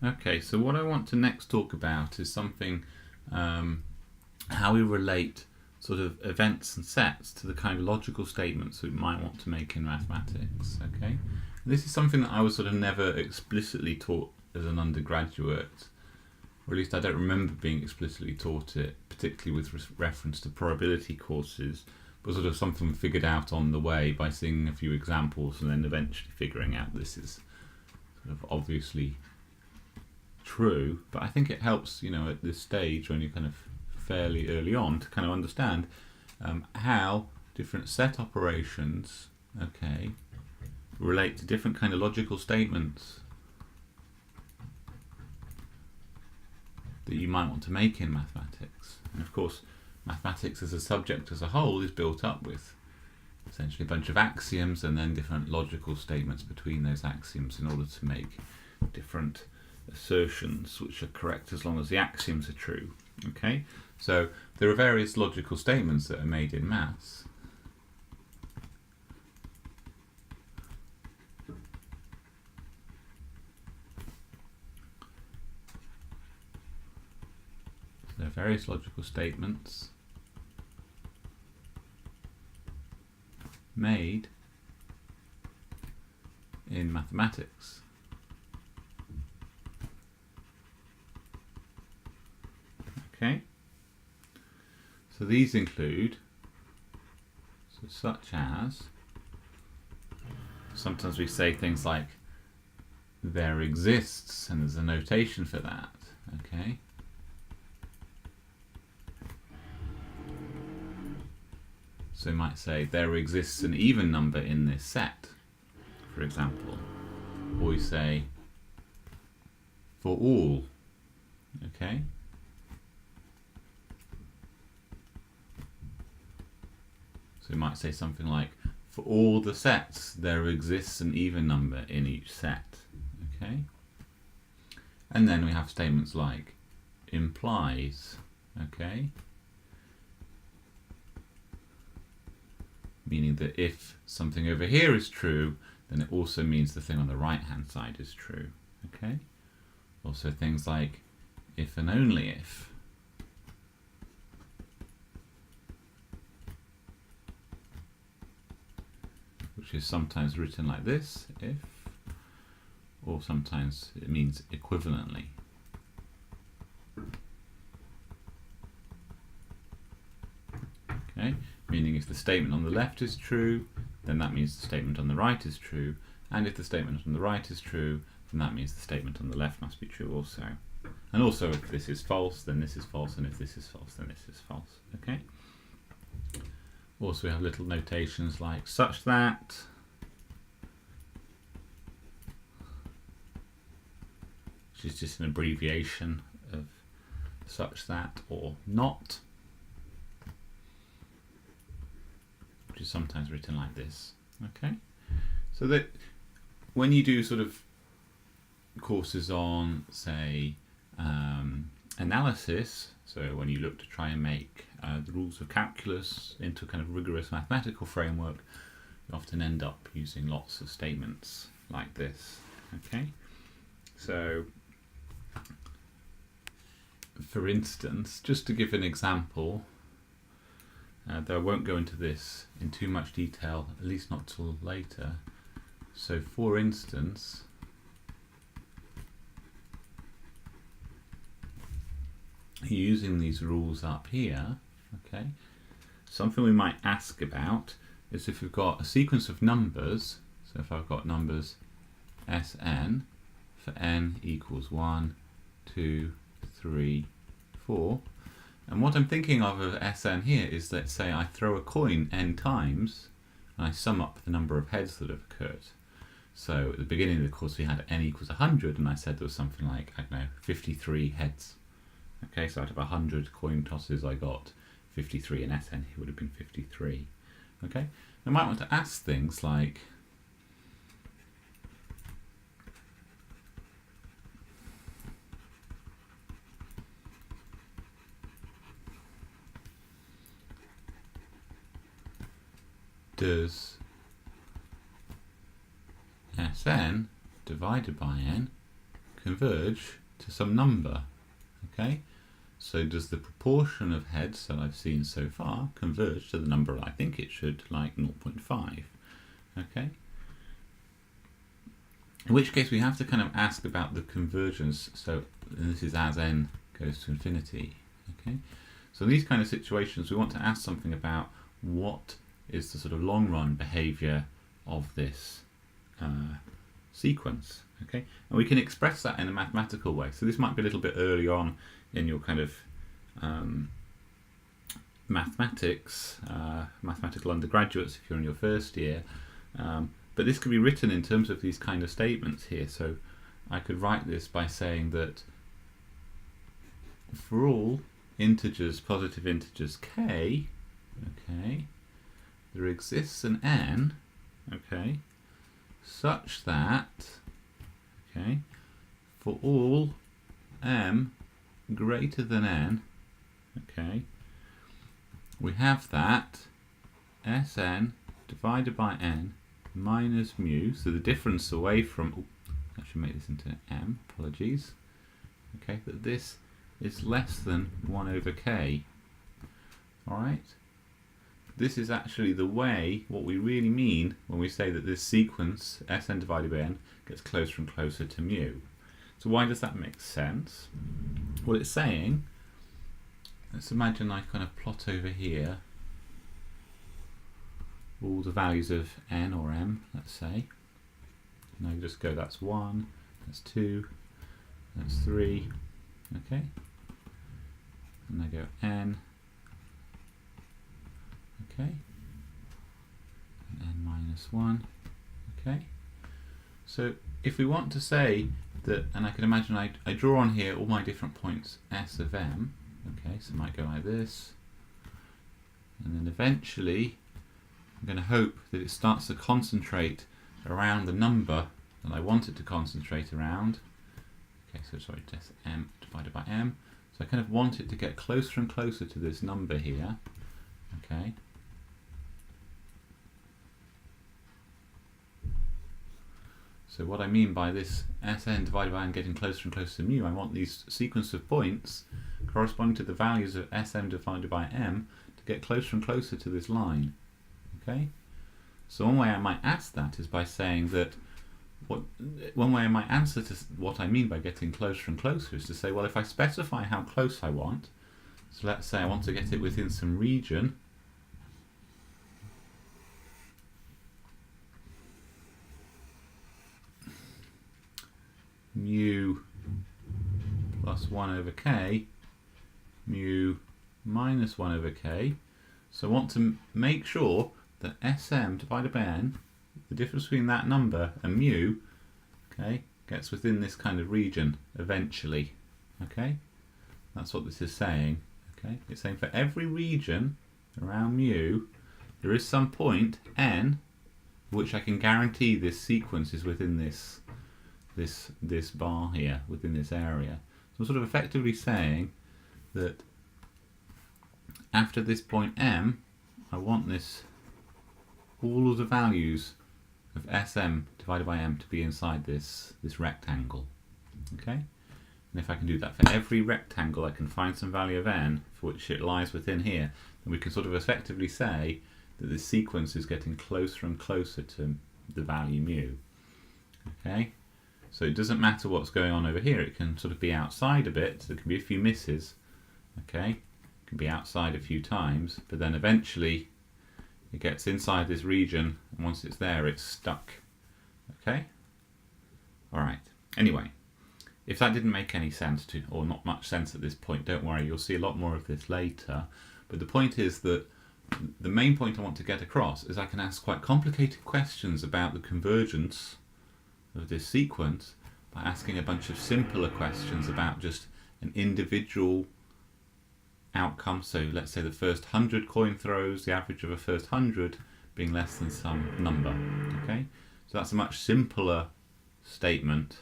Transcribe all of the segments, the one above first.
Okay, so what I want to next talk about is something, how we relate sort of events and sets to the kind of logical statements we might want to make in mathematics. Okay, this is something that I was sort of never explicitly taught as an undergraduate, or at least I don't remember being explicitly taught it, particularly with reference to probability courses, but sort of something figured out on the way by seeing a few examples and then eventually figuring out this is sort of obviously true. But I think it helps, at this stage when you're kind of fairly early on, to kind of understand how different set operations, okay, relate to different kind of logical statements that you might want to make in mathematics. And of course, mathematics as a subject as a whole is built up with essentially a bunch of axioms and then different logical statements between those axioms in order to make different assertions which are correct as long as the axioms are true. Okay, so there are various logical statements that are made in maths. There are various logical statements made in mathematics. Okay, so these include, such as, sometimes we say things like there exists, and there's a notation for that. Okay, so we might say there exists an even number in this set, for example, or we say for all. Okay, so we might say something like, for all the sets, there exists an even number in each set. Okay? And then we have statements like implies. Okay? Meaning that if something over here is true, then it also means the thing on the right-hand side is true. Okay? Also things like if and only if. Which is sometimes written like this, if, or sometimes it means equivalently. Okay, meaning if the statement on the left is true, then that means the statement on the right is true, and if the statement on the right is true, then that means the statement on the left must be true also. And also if this is false, then this is false, and if this is false, then this is false. Okay? Also we have little notations like such that, which is just an abbreviation of such that, or not, which is sometimes written like this. Okay, so that when you do sort of courses on, say, analysis, so when you look to try and make the rules of calculus into a kind of rigorous mathematical framework, you often end up using lots of statements like this. Okay, so for instance, just to give an example, though I won't go into this in too much detail, at least not till later. So for instance, using these rules up here, okay, something we might ask about is if we've got a sequence of numbers, so if I've got numbers Sn for n equals 1, 2, 3, 4, and what I'm thinking of Sn here is, let's say I throw a coin n times and I sum up the number of heads that have occurred. So at the beginning of the course we had n equals 100, and I said there was something like, I don't know, 53 heads. Okay, so out of 100 coin tosses I got 53, and Sn here would have been 53. Okay, I might want to ask things like, does Sn divided by n converge to some number. Okay, so does the proportion of heads that I've seen so far converge to the number I think it should, like 0.5? Okay, in which case we have to kind of ask about the convergence. So and this is as n goes to infinity. Okay, so in these kind of situations we want to ask something about what is the sort of long run behavior of this sequence. Okay, and we can express that in a mathematical way. So this might be a little bit early on in your kind of mathematical undergraduates if you're in your first year, but this could be written in terms of these kind of statements here. So I could write this by saying that for all integers, positive integers k, okay, there exists an n, okay, such that, okay, for all m greater than n, okay, we have that Sn divided by n minus mu, so the difference away from, I should make this into m, apologies, okay, that this is less than 1 over k. Alright? This is actually the way, what we really mean when we say that this sequence, Sn divided by n, gets closer and closer to mu. So why does that make sense? Well, it's saying, let's imagine I kind of plot over here all the values of n or m, let's say. And I just go, that's 1, that's 2, that's 3, okay? And I go n, okay? And n minus 1, okay? So if we want to say that, and I can imagine I draw on here all my different points S of m, okay, so I might go like this, and then eventually I'm going to hope that it starts to concentrate around the number that I want it to concentrate around. Okay, so sorry, just m divided by m. So I kind of want it to get closer and closer to this number here. Okay. So what I mean by this Sn divided by n getting closer and closer to mu, I want these sequence of points corresponding to the values of Sm divided by m to get closer and closer to this line. Okay? So one way I might ask that is by saying that, one way I might answer to what I mean by getting closer and closer is to say, well, if I specify how close I want, so let's say I want to get it within some region, mu plus 1 over k, mu minus 1 over k. So I want to make sure that Sm divided by n, the difference between that number and mu, okay, gets within this kind of region eventually. Okay, that's what this is saying. Okay, it's saying for every region around mu, there is some point n which I can guarantee this sequence is within this bar here, within this area. So I'm sort of effectively saying that after this point m, I want this, all of the values of Sm divided by m to be inside this rectangle. Okay? And if I can do that for every rectangle, I can find some value of n for which it lies within here, then we can sort of effectively say that this sequence is getting closer and closer to the value mu. Okay? So it doesn't matter what's going on over here, it can sort of be outside a bit, there can be a few misses, okay? It can be outside a few times, but then eventually it gets inside this region, and once it's there, it's stuck. Okay? Alright. Anyway, if that didn't make any sense to, or not much sense at this point, don't worry, you'll see a lot more of this later. But the point is that the main point I want to get across is I can ask quite complicated questions about the convergence of this sequence by asking a bunch of simpler questions about just an individual outcome. So let's say the first 100 coin throws, the average of a first 100 being less than some number. Okay, so that's a much simpler statement.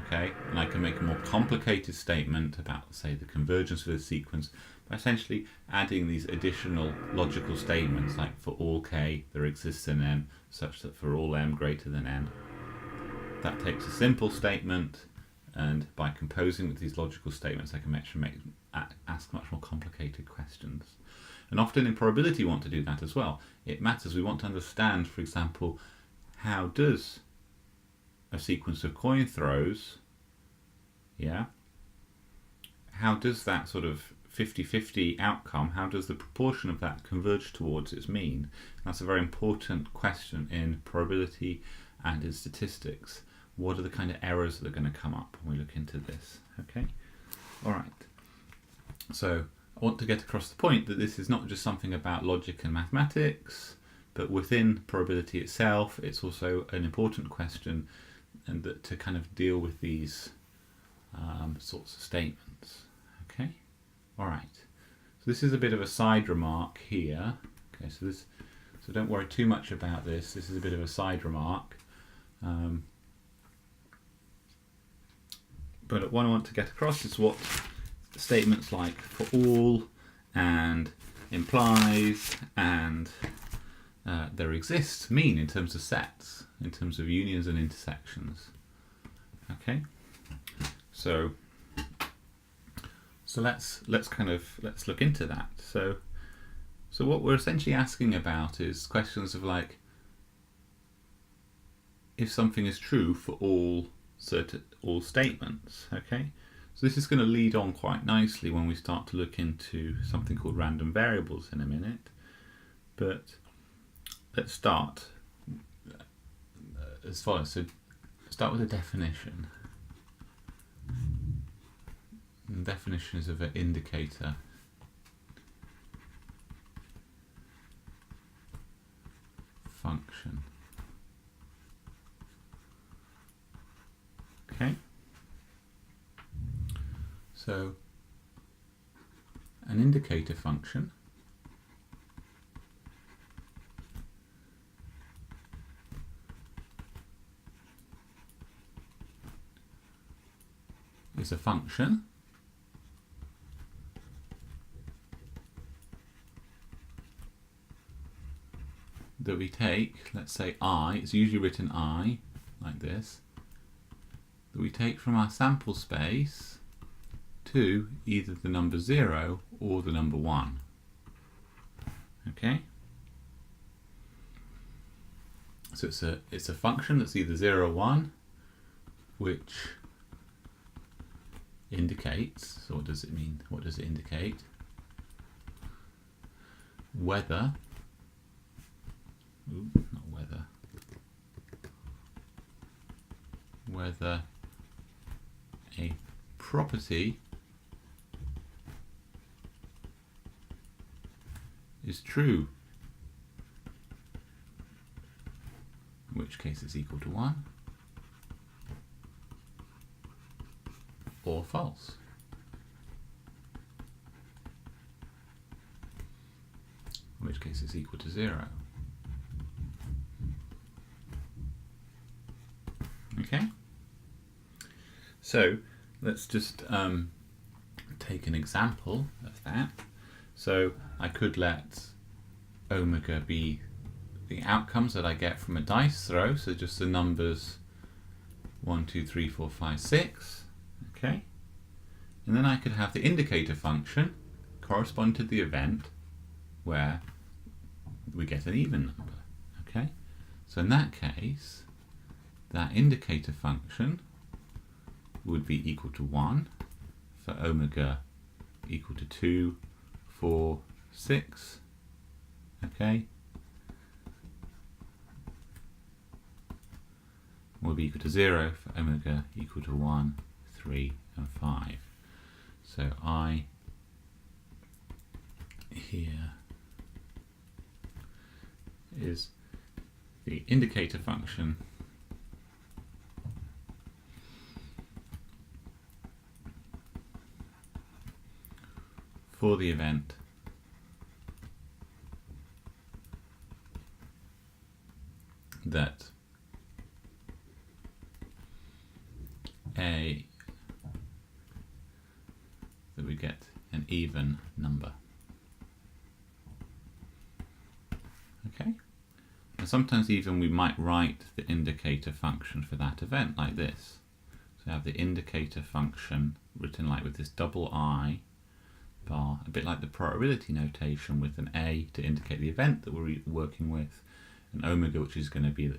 Okay, and I can make a more complicated statement about, say, the convergence of the sequence by essentially adding these additional logical statements, like for all k there exists an n such that for all m greater than n. That takes a simple statement and by composing with these logical statements I can ask much more complicated questions. And often in probability we want to do that as well. It matters. We want to understand, for example, how does a sequence of coin throws, how does that sort of 50-50 outcome, how does the proportion of that converge towards its mean? That's a very important question in probability and in statistics. What are the kind of errors that are going to come up when we look into this? Okay, all right. So I want to get across the point that this is not just something about logic and mathematics, but within probability itself, it's also an important question, and that to kind of deal with these sorts of statements. Okay, all right. So this is a bit of a side remark here. Okay, so don't worry too much about this. This is a bit of a side remark. But what I want to get across is what statements like for all and implies and there exists mean in terms of sets, in terms of unions and intersections. Okay, so let's look into that. So what we're essentially asking about is questions of like, if something is true for all statements. Okay, so this is going to lead on quite nicely when we start to look into something called random variables in a minute. But let's start as follows. So start with a definition. And definition is of an indicator. Function. Okay. So an indicator function is a function that we take, let's say I, it's usually written I, like this, that we take from our sample space to either the number 0 or the number 1. Okay? So it's a function that's either 0 or 1, which indicates, so what does it mean? What does it indicate? Whether, whether a property is true, in which case it's equal to 1, or false, in which case it's equal to 0. Okay, so let's just take an example of that. So I could let omega be the outcomes that I get from a dice throw, so just the numbers 1, 2, 3, 4, 5, 6. Okay, and then I could have the indicator function correspond to the event where we get an even number. Okay, so in that case, that indicator function would be equal to 1 for omega equal to 2, 4, 6. Okay, will be equal to 0 for omega equal to 1, 3 and 5. So I here is the indicator function for the event that we get an even number. Okay, and sometimes even we might write the indicator function for that event like this. So I have the indicator function written like with this double I bar, a bit like the probability notation with an A to indicate the event that we're working with, and omega, which is going to be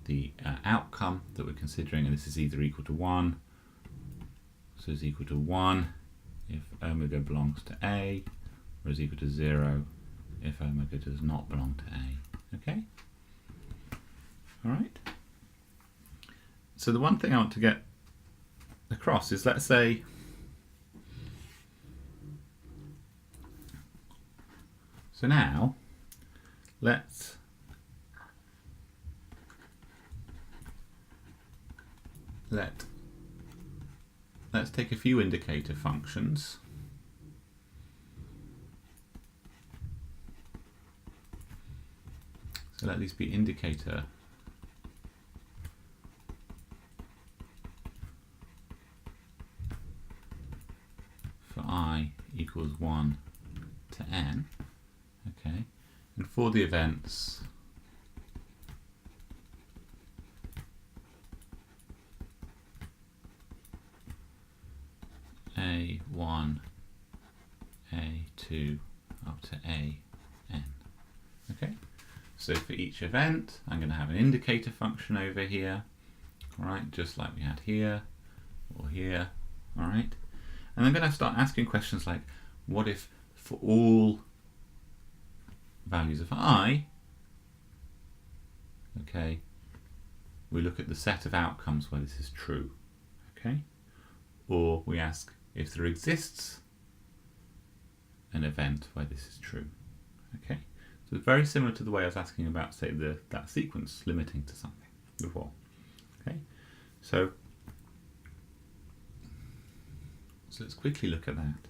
the outcome that we're considering, and this is either equal to 1, so it's equal to 1 if omega belongs to A, or is equal to 0 if omega does not belong to A. Okay? Alright? So the one thing I want to get across is, let's say so now let's take a few indicator functions. So let these be indicator for I equals 1 to n. Okay, and for the events A1, A2 up to AN. Okay, so for each event I'm going to have an indicator function over here, alright, just like we had here or here, alright, and I'm going to start asking questions like, what if for all values of I, okay, we look at the set of outcomes where this is true, okay, or we ask if there exists an event where this is true, okay. So it's very similar to the way I was asking about, say, that sequence limiting to something before, okay. So let's quickly look at that.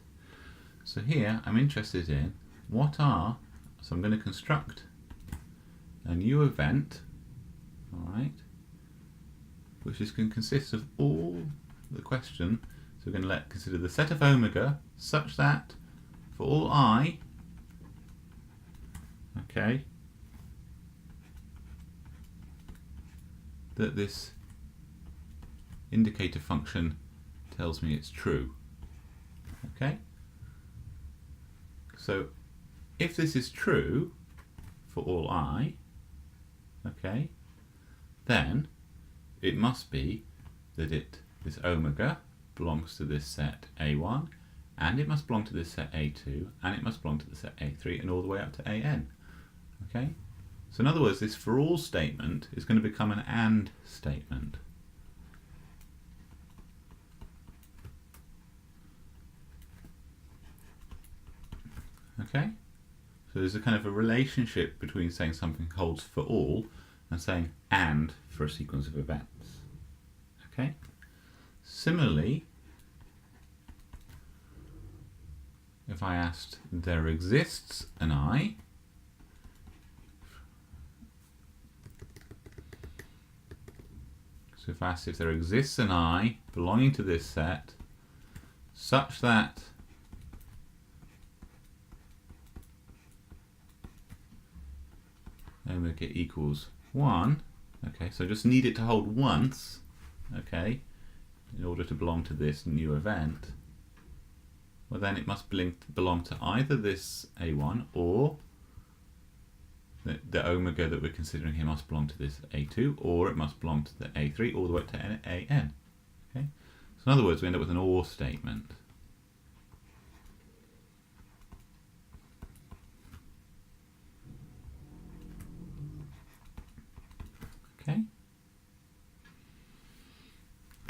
So here I'm interested in so I'm going to construct a new event, alright, which is going to consist of all the question. So we're going to consider the set of omega such that for all I, okay, that this indicator function tells me it's true, okay. So if this is true for all I, okay, then it must be that this omega belongs to this set A1, and it must belong to this set A2, and it must belong to the set A3, and all the way up to AN. Okay? So in other words, this for all statement is going to become an AND statement. Okay? So there's a kind of a relationship between saying something holds for all and saying AND for a sequence of events. Okay? Similarly, if I asked there exists an I, so if I asked if there exists an I belonging to this set such that omega equals 1, okay, so I just need it to hold once, okay, in order to belong to this new event, well then it must belong to either this A1 or the omega that we're considering here must belong to this A2, or it must belong to the A3 all the way to AN. Okay? So in other words, we end up with an OR statement. Okay?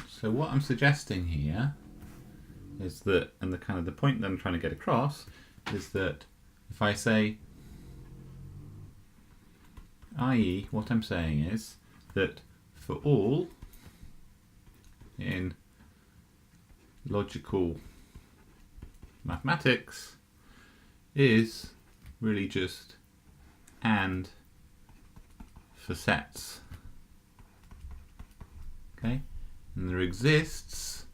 So what I'm suggesting here is that, and the point that I'm trying to get across is that if I say, i.e., what I'm saying is that for all in logical mathematics is really just AND for sets. Okay? And there exists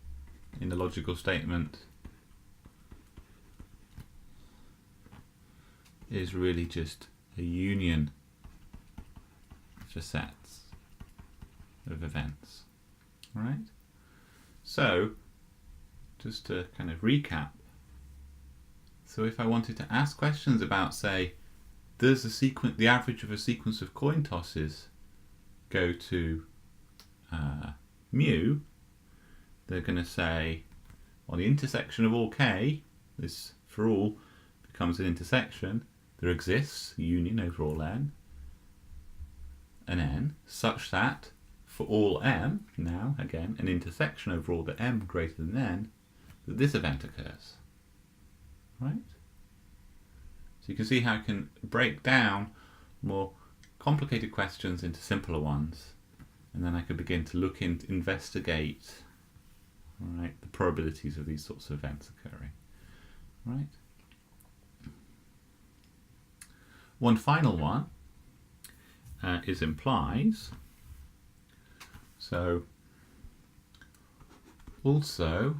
in the logical statement is really just a union for sets of events. Alright? So, just to kind of recap, so if I wanted to ask questions about, say, does the average of a sequence of coin tosses go to mu, they're going to say, well, the intersection of all k, this for all becomes an intersection, there exists a union over all n and n such that for all m, now again an intersection over all the m greater than n, that this event occurs. Right? So you can see how I can break down more complicated questions into simpler ones, and then I could begin to look into, investigate, right, the probabilities of these sorts of events occurring. Right? One final one is implies. So also,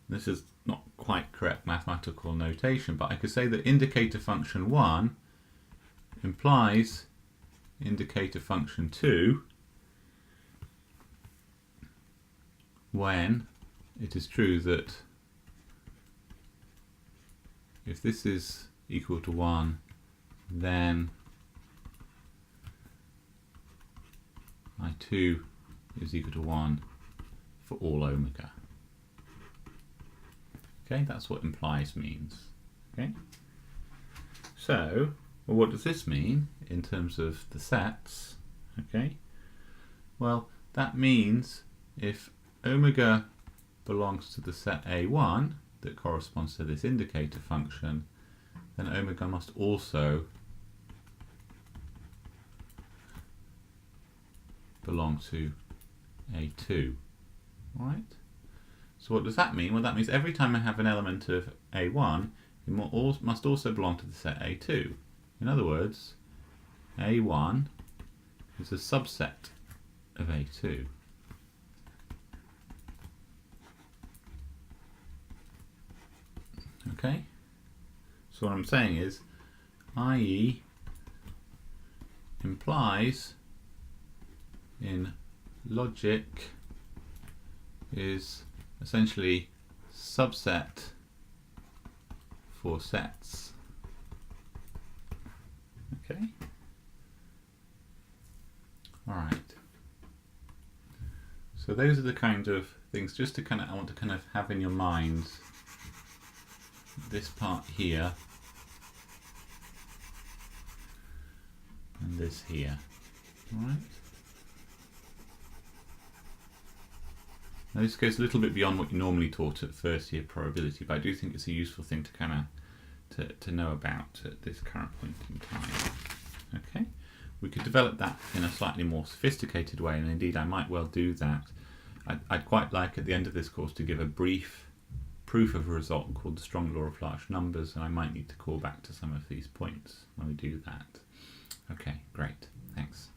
this is not quite correct mathematical notation, but I could say that indicator function 1 implies indicator function 2 when it is true that if this is equal to 1, then I2 is equal to 1 for all omega. Okay, that's what implies means. Okay, so well, what does this mean in terms of the sets? Okay, well, that means if omega belongs to the set A1 that corresponds to this indicator function, then omega must also belong to A2. Right? So what does that mean? Well, that means every time I have an element of A1, it must also belong to the set A2. In other words, A1 is a subset of A2. Okay? So what I'm saying is, IE implies in logic is essentially subset for sets. Okay? Alright. So those are the kind of things just to I want to kind of have in your mind this part here and this here. Alright? Now this goes a little bit beyond what you normally taught at first year probability, but I do think it's a useful thing to kind of to know about at this current point in time. Okay, we could develop that in a slightly more sophisticated way, and indeed I might well do that. I'd quite like at the end of this course to give a brief proof of a result called the strong law of large numbers, and I might need to call back to some of these points when we do that. Okay, great, thanks.